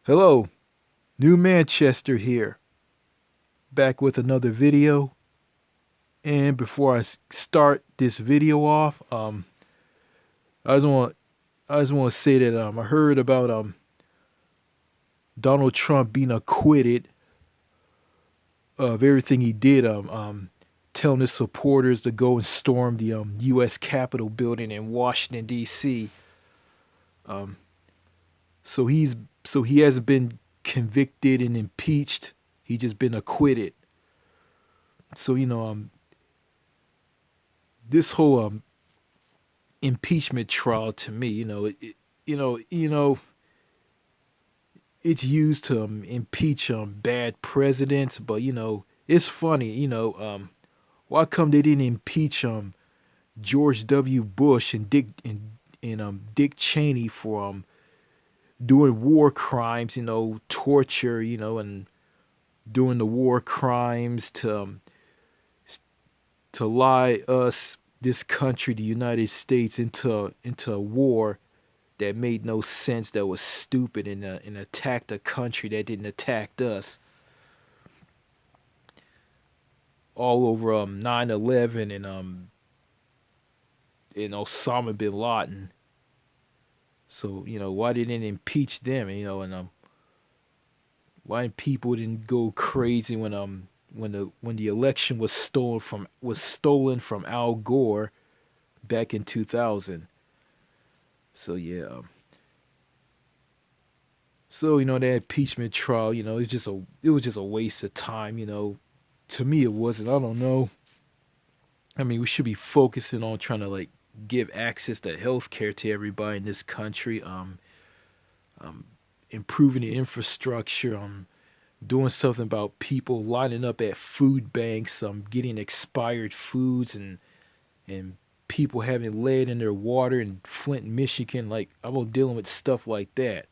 Hello, New Manchester here, back with another video. And before start this video off, I just want I just want to say that I heard about Donald Trump being acquitted of everything he did. Telling his supporters to go and storm the U.S. Capitol building in Washington D.C. Um, so he's so he hasn't been convicted and impeached. He just been acquitted. So this whole impeachment trial to me, you know, it's used to impeach bad presidents, but it's funny, why come they didn't impeach George W. Bush and Dick Cheney for doing war crimes, torture, and doing the war crimes to lie us this country, the United States, into a war that made no sense, that was stupid, and attacked a country that didn't attack us. All over 9/11 and Osama bin Laden. So why didn't they impeach them? And why people didn't go crazy when the election was stolen from Al Gore back in 2000. So yeah. So that impeachment trial, it was just a waste of time. To me, it wasn't. I don't know. I mean, we should be focusing on trying to give access to health care to everybody in this country. Improving the infrastructure. Doing something about people lining up at food banks. Getting expired foods and people having lead in their water in Flint, Michigan. Like I'm dealing with stuff like that.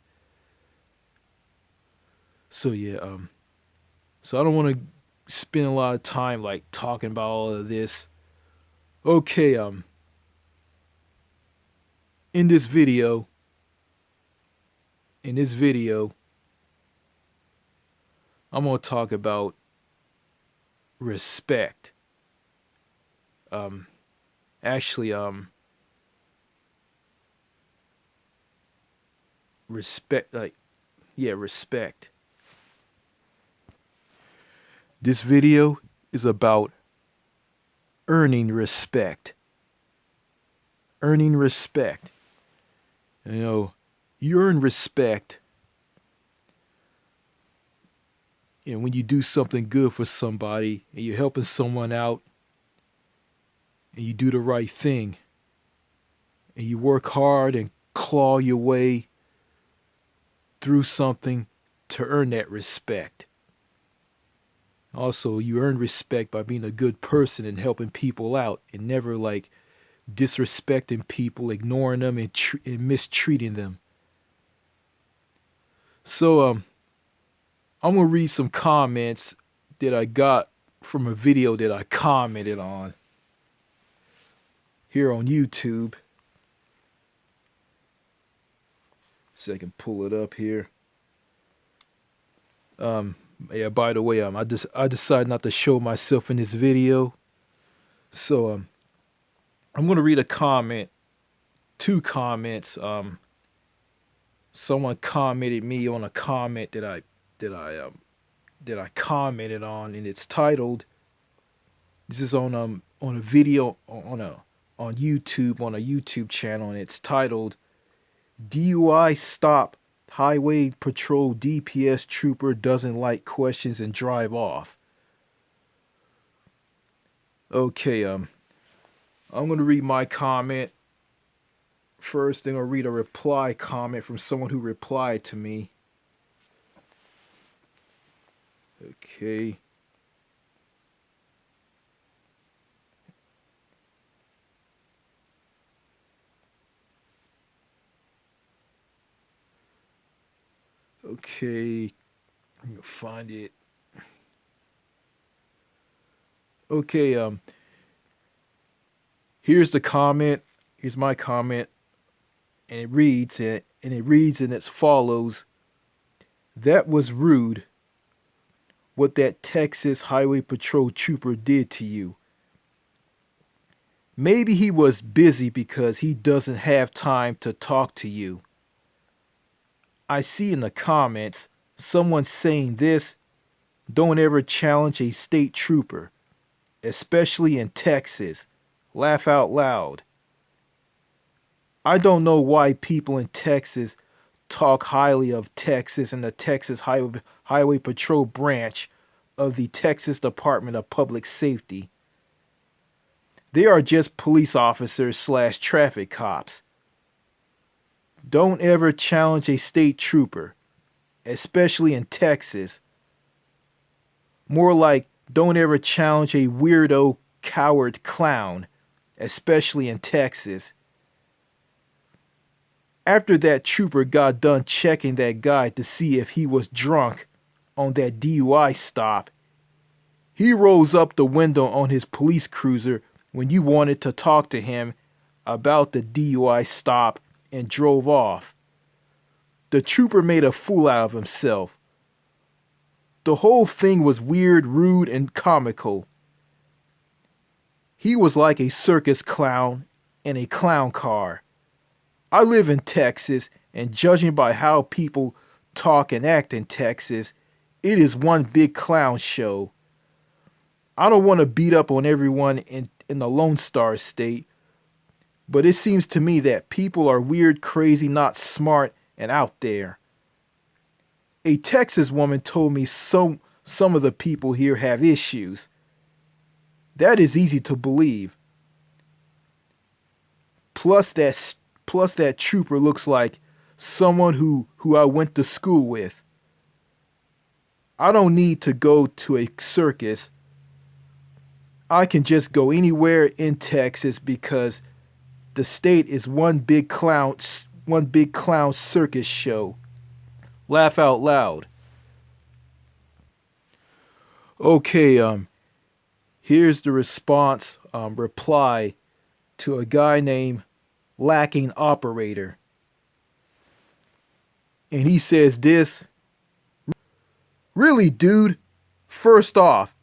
So yeah. So I don't want to spend a lot of time talking about all of this. Okay. In this video, in this video, I'm gonna talk about respect. Um, actually, respect. Yeah, respect. This video is about earning respect. Earning respect. You earn respect, and when you do something good for somebody and you're helping someone out and you do the right thing and you work hard and claw your way through something to earn that respect. Also, you earn respect by being a good person and helping people out and never disrespecting people, ignoring them, and mistreating them. So, I'm gonna read some comments that I got from a video that I commented on here on YouTube. So I can pull it up here. Yeah. By the way, I decided not to show myself in this video, so I'm gonna read a comment, two comments. Someone commented me on a comment that I um that I commented on, and it's titled. This is on a video on YouTube, on a YouTube channel, and it's titled DUI stop, highway patrol DPS trooper doesn't like questions and drive off. Okay, I'm gonna read my comment first, then I'll read a reply comment from someone who replied to me. Okay. Okay. You'll find it. Okay, here's the comment. Here's my comment, and it reads and it reads and as follows: That was rude what that Texas Highway Patrol trooper did to you. Maybe he was busy because he doesn't have time to talk to you. I see in the comments someone saying this: don't ever challenge a state trooper, especially in Texas. Laugh out loud. I don't know why people in Texas talk highly of Texas and the Texas Highway Patrol branch of the Texas Department of Public Safety. They are just police officers slash traffic cops. Don't ever challenge a state trooper, especially in Texas. More like, don't ever challenge a weirdo coward clown, especially in Texas. After that trooper got done checking that guy to see if he was drunk on that DUI stop, he rolls up the window on his police cruiser when you wanted to talk to him about the DUI stop and drove off. The trooper made a fool out of himself. The whole thing was weird, rude, and comical. He was like a circus clown in a clown car. I live in Texas, and judging by how people talk and act in Texas, it is one big clown show. I don't want to beat up on everyone in the Lone Star State, but it seems to me that people are weird, crazy, not smart, and out there. A Texas woman told me some of the people here have issues. That is easy to believe. Plus that trooper looks like someone who I went to school with. I don't need to go to a circus. I can just go anywhere in Texas because the state is one big clown circus show. Laugh out loud. Okay, here's the reply to a guy named Lacking Operator. And he says this: really, dude? First off,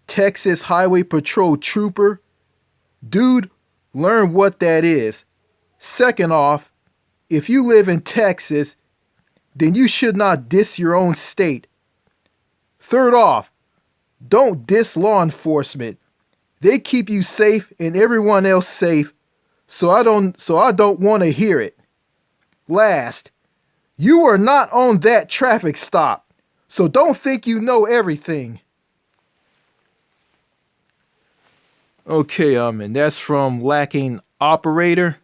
Texas Highway Patrol trooper? Dude, learn what that is. Second off, if you live in Texas, then you should not diss your own state. Third off, don't diss law enforcement. They keep you safe and everyone else safe, so I don't want to hear it. Last, you are not on that traffic stop, so don't think you know everything. Okay, and that's from Lacking Operator.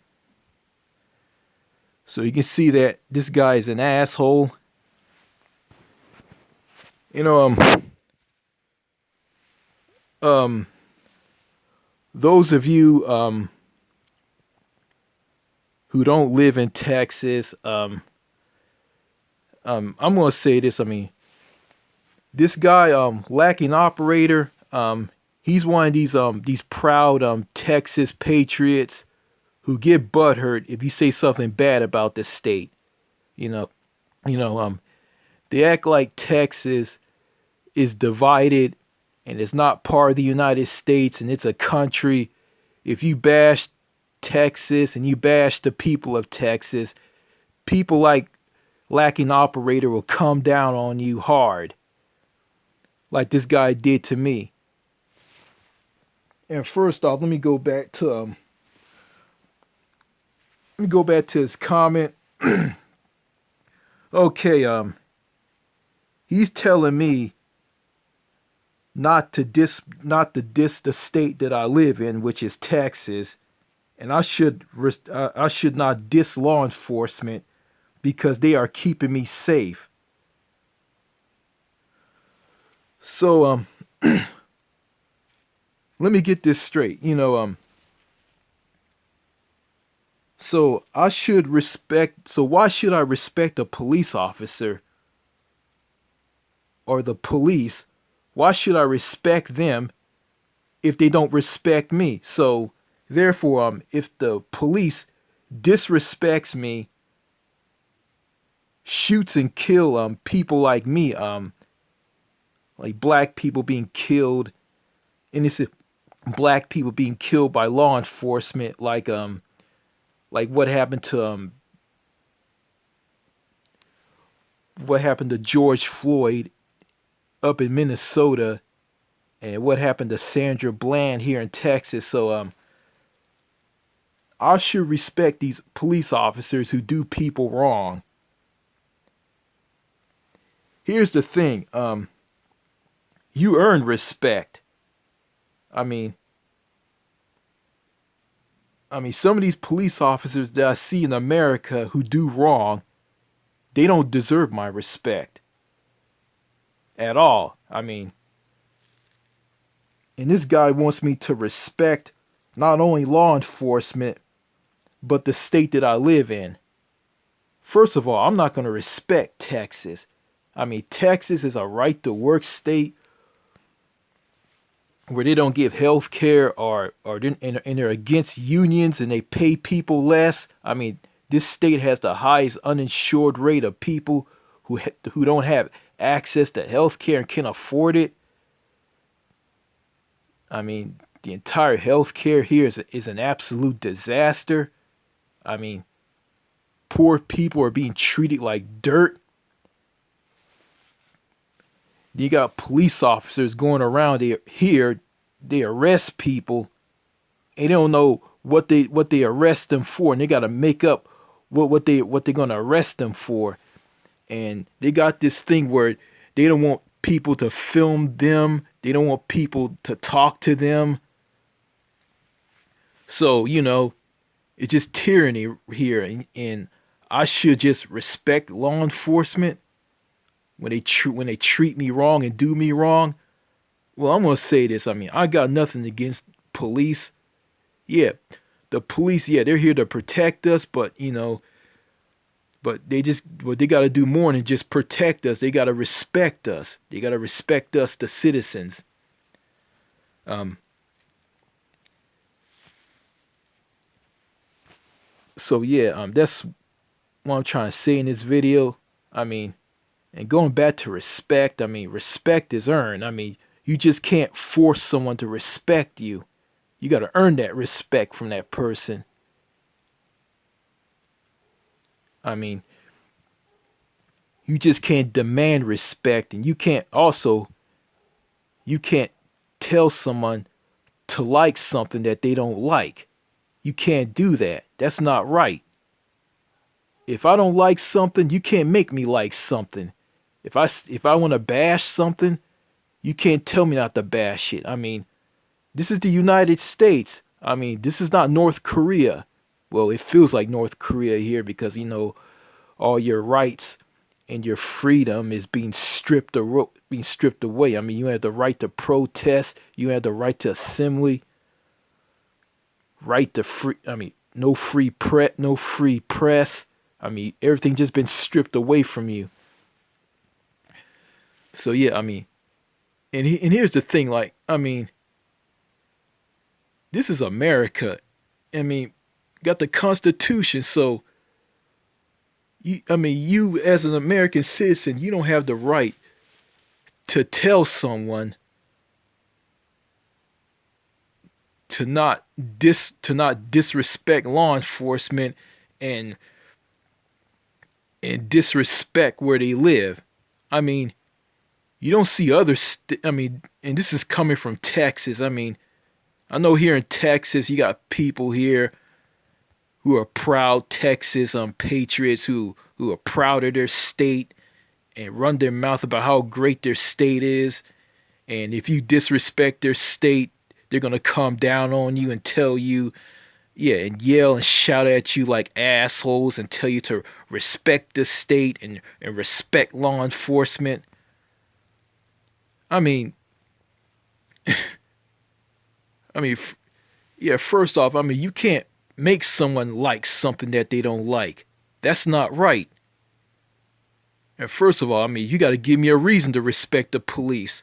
So you can see that this guy is an asshole. You know, those of you who don't live in Texas, I'm gonna say this. I mean, this guy, Lacking Operator, he's one of these proud Texas patriots who get butthurt if you say something bad about the state. You know, they act like Texas is divided and it's not part of the United States and it's a country. If you bash Texas and you bash the people of Texas, people like Lacking Operator will come down on you hard, like this guy did to me. And first off, let me go back to his comment. Okay, he's telling me not to diss the state that I live in, which is Texas, and I should not diss law enforcement because they are keeping me safe. So let me get this straight. So why should I respect a police officer or the police? Why should I respect them if they don't respect me? So therefore, if the police disrespects me, shoots and kill people like me, like black people being killed, innocent black people being killed by law enforcement, like what happened to George Floyd up in Minnesota, and what happened to Sandra Bland here in Texas. So I should respect these police officers who do people wrong. Here's the thing, you earn respect. I mean, some of these police officers that I see in America who do wrong, they don't deserve my respect at all. And this guy wants me to respect not only law enforcement, but the state that I live in. First of all, I'm not going to respect Texas. Texas is a right to work state where they don't give health care, and they're against unions and they pay people less. This state has the highest uninsured rate of people who don't have access to health care and can't afford it. The entire health care here is an absolute disaster. Poor people are being treated like dirt. You got police officers going around here. They arrest people, and they don't know what they arrest them for, and they got to make up what they're gonna arrest them for. And they got this thing where they don't want people to film them. They don't want people to talk to them. So it's just tyranny here, and I should just respect law enforcement when they treat me wrong and do me wrong. Well, I'm gonna say this. I got nothing against police. Yeah, the police. Yeah, they're here to protect us, but they got to do more than just protect us. They got to respect us. They got to respect us, the citizens. So yeah, that's what I'm trying to say in this video. And going back to respect, respect is earned. You just can't force someone to respect you. You got to earn that respect from that person. You just can't demand respect, and you can't tell someone to like something that they don't like. You can't do that. That's not right. If I don't like something, you can't make me like something. If I want to bash something, you can't tell me not to bash it. This is the United States. This is not North Korea. Well, it feels like North Korea here because all your rights and your freedom is being stripped away. You have the right to protest. You have the right to assembly. Right to free. No free press. Everything just been stripped away from you. So yeah, and here's the thing. This is America. Got the Constitution. So you as an American citizen, you don't have the right to tell someone to not disrespect law enforcement and disrespect where they live. You don't see and this is coming from Texas. I know here in Texas you got people here who are proud Texas patriots who are proud of their state and run their mouth about how great their state is. And if you disrespect their state, they're going to come down on you and tell you, and yell and shout at you like assholes and tell you to respect the state and respect law enforcement. First off, you can't make someone like something that they don't like. That's not right. And first of all, you got to give me a reason to respect the police.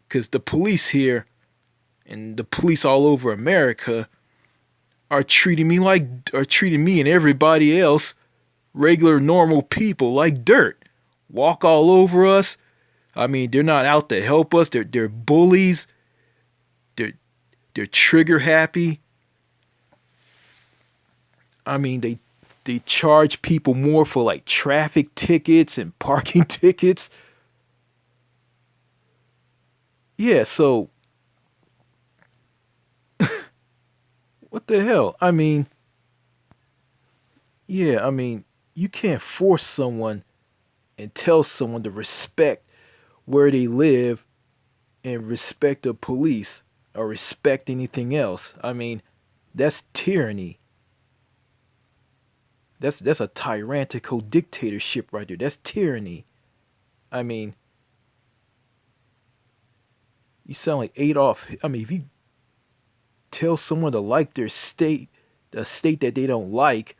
Because the police here and the police all over America are treating me and everybody else regular normal people like dirt. Walk all over us. I mean, they're not out to help us. They're bullies. They're they're trigger happy. I mean, they charge people more for like traffic tickets and parking tickets. Yeah, so what the hell? I mean, yeah, I mean, you can't force someone and tell someone to respect where they live and respect the police or respect anything else. I mean, that's tyranny. That's a tyrannical dictatorship right there. That's tyranny. I mean, you sound like Adolf. I mean, if you tell someone to like their state, the state that they don't like,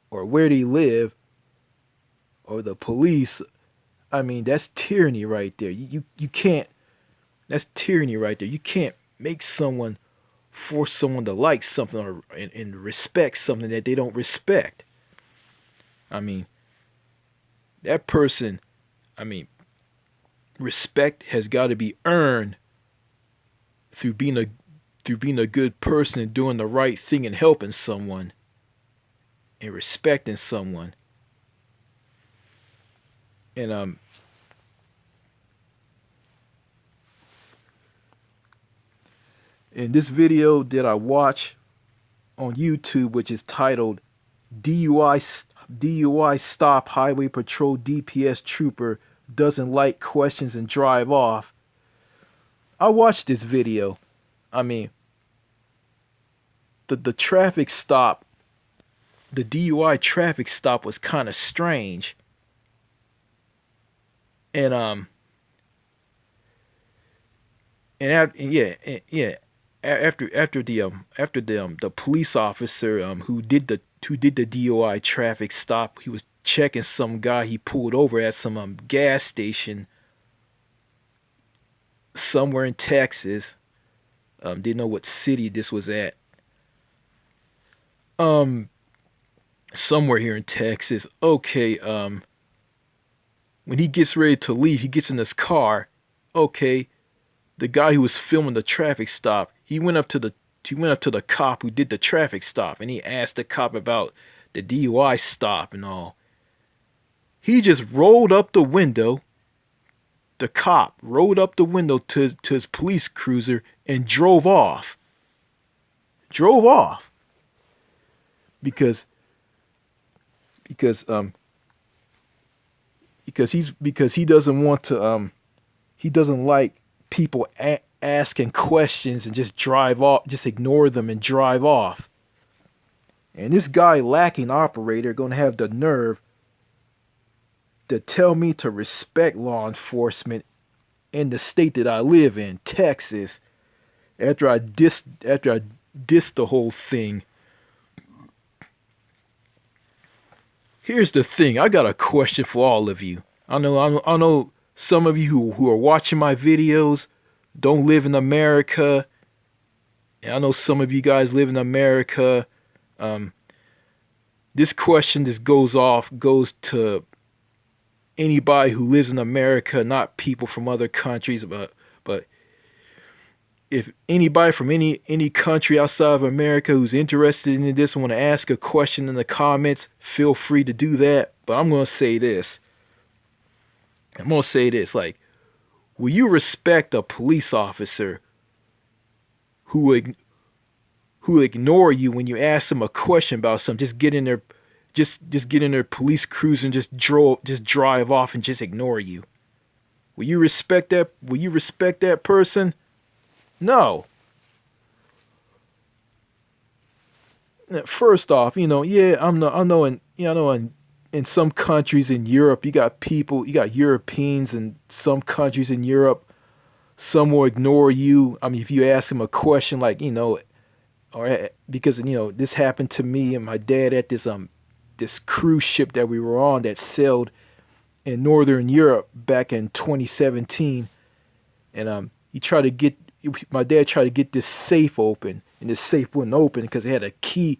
or where they live, or the police, I mean, that's tyranny right there. You can't. That's tyranny right there. You can't make someone force someone to like something or and respect something that they don't respect. I mean, that person. I mean, respect has got to be earned through being a good person and doing the right thing and helping someone and respecting someone. And in this video that I watch on YouTube, which is titled DUI stop Highway Patrol DPS trooper doesn't like questions and drive off. I watched this video. I mean, the traffic stop, the DUI traffic stop was kind of strange. And yeah, after the police officer who did the DUI traffic stop, he was checking some guy he pulled over at some gas station somewhere in Texas. Didn't know what city this was at. Um, Somewhere here in Texas. Okay. When he gets ready to leave, he gets in his car. Okay, the guy who was filming the traffic stop, he went up to the cop who did the traffic stop, and he asked the cop about the DUI stop and all. He just rolled up the window. The cop rolled up the window to his police cruiser and drove off. Drove off because because um because he doesn't want to he doesn't like people asking questions and just drive off, just ignore them and drive off. And this guy lacking operator gonna have the nerve to tell me to respect law enforcement in the state that I live in, Texas, after I dissed the whole thing. Here's the thing. I got a question for all of you. I know some of you who are watching my videos don't live in America. And I know some of you guys live in America. Um, this question just goes to anybody who lives in America, not people from other countries, but if anybody from any country outside of America who's interested in this and want to ask a question in the comments, feel free to do that. But I'm gonna say this. Like, will you respect a police officer who ignore you when you ask them a question about something? Just get in their police cruiser and just drive off and just ignore you. Will you respect that? Will you respect that person? No. First off, yeah, I know in some countries in Europe, you got Europeans in some countries in Europe. Some will ignore you. I mean, if you ask them a question like, or because this happened to me and my dad at this cruise ship that we were on that sailed in Northern Europe back in 2017, and my dad tried to get this safe open, and this safe wouldn't open because it had a key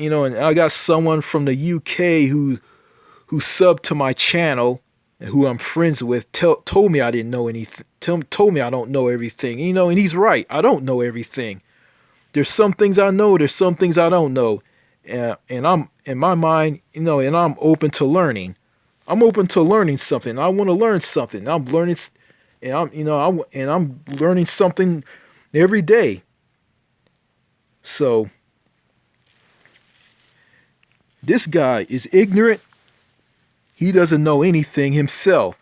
and I got someone from the UK who subbed to my channel and who I'm friends with told me I didn't know anything. Told me I don't know everything. And he's right. I don't know everything. There's some things I know. There's some things I don't know. And I'm in my mind, and I'm open to learning. I'm open to learning something. I want to learn something. I'm learning, and I'm learning something every day. So this guy is ignorant. He doesn't know anything himself.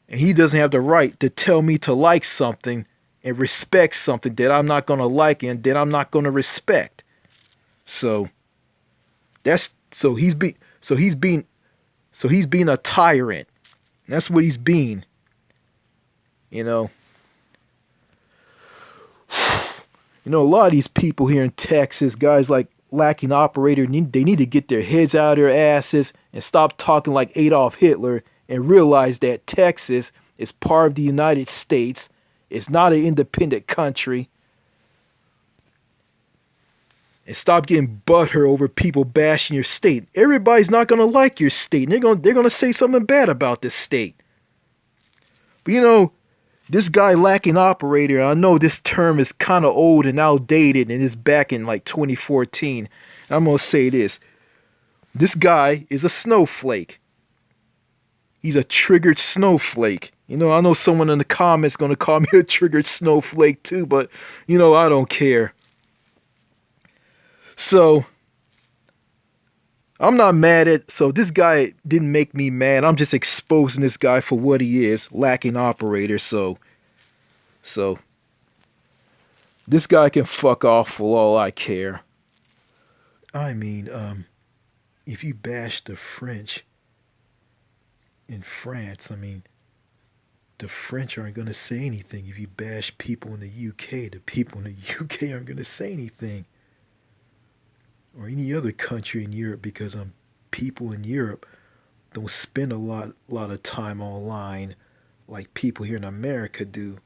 And he doesn't have the right to tell me to like something and respect something that I'm not going to like and that I'm not going to respect. So that's so he's being a tyrant. That's what he's being. You know. A lot of these people here in Texas, guys like lacking operator, they need to get their heads out of their asses and stop talking like Adolf Hitler and realize that Texas is part of the United States. It's not an independent country. And stop getting butthurt over people bashing your state. Everybody's not gonna like your state. And they're gonna say something bad about this state. But this guy lacking operator, I know this term is kind of old and outdated and it's back in like 2014. I'm going to say this. This guy is a snowflake. He's a triggered snowflake. I know someone in the comments going to call me a triggered snowflake too, but I don't care. So I'm not mad at, so this guy didn't make me mad. I'm just exposing this guy for what he is, lacking operator. So this guy can fuck off for all I care. I mean, if you bash the French in France, the French aren't going to say anything. If you bash people in the UK, the people in the UK aren't going to say anything. Or any other country in Europe, because people in Europe don't spend a lot of time online like people here in America do.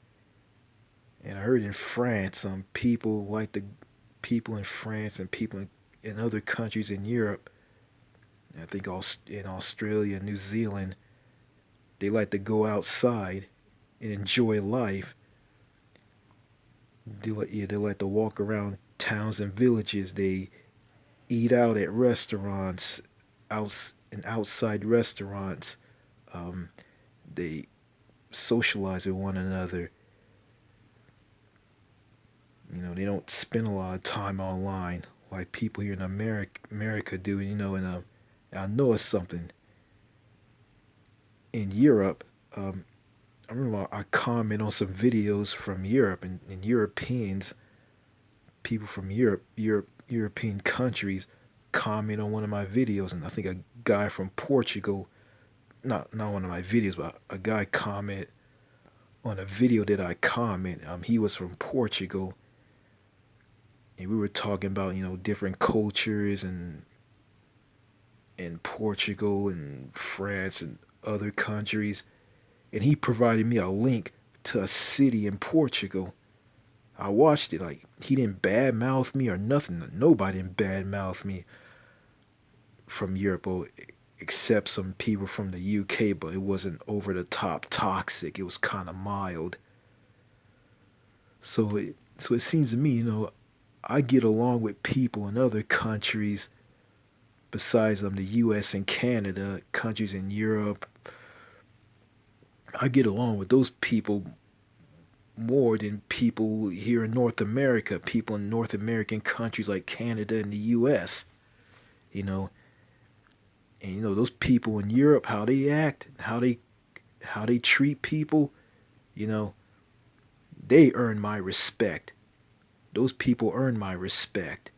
And I heard in France, people in France and people in other countries in Europe, I think in Australia, New Zealand, they like to go outside and enjoy life. They like to walk around towns and villages. They eat out at restaurants, outside restaurants. They socialize with one another. They don't spend a lot of time online like people here in America do. And I know it's something. In Europe, I remember I comment on some videos from Europe and Europeans, people from European countries comment on one of my videos, and I think a guy from Portugal, not one of my videos, but a guy comment on a video that I comment. He was from Portugal, and we were talking about different cultures and in Portugal and France and other countries, and he provided me a link to a city in Portugal. I watched it. Like, he didn't badmouth me or nothing. Nobody didn't badmouth me from Europe, except some people from the UK, but it wasn't over the top toxic. It was kind of mild. So it seems to me, I get along with people in other countries besides the US and Canada, countries in Europe. I get along with those people more than people here in North America, people in North American countries like Canada and the US. And those people in Europe, how they act, how they treat people, they earn my respect. Those people earn my respect.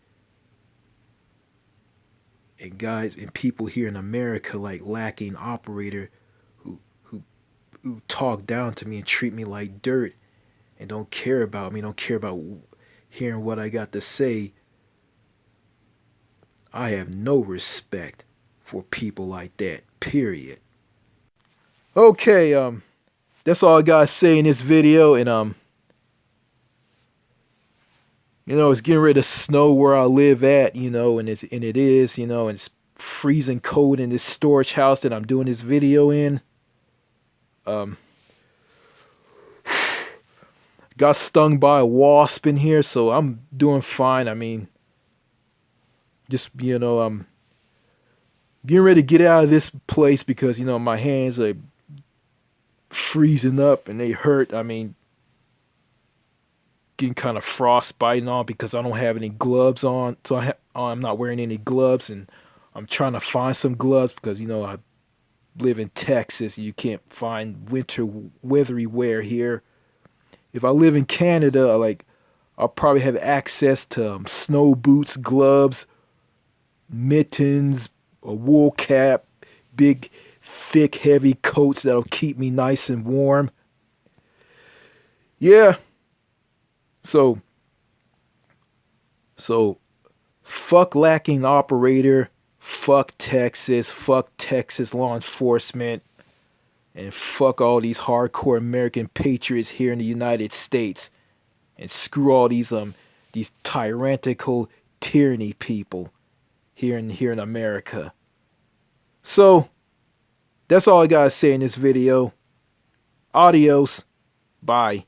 And guys and people here in America, like lacking operator, who talk down to me and treat me like dirt and don't care about me, don't care about hearing what I got to say. I have no respect for people like that, period. Okay, that's all I gotta say in this video, and It's getting ready to snow where I live at, and it is, and it's freezing cold in this storage house that I'm doing this video in. Um, got stung by a wasp in here, so I'm doing fine. I mean, just I'm getting ready to get out of this place because my hands are freezing up and they hurt. I mean, getting kind of frostbite on because I don't have any gloves on, so I'm not wearing any gloves, and I'm trying to find some gloves because I live in Texas. You can't find winter weathery wear here. If I live in Canada, I'll probably have access to snow boots, gloves, mittens, a wool cap, big, thick, heavy coats that'll keep me nice and warm. Yeah. So fuck lacking operator, fuck Texas law enforcement, and fuck all these hardcore American patriots here in the United States, and screw all these tyrannical tyranny people here in America. So that's all I gotta say in this video. Adios. Bye.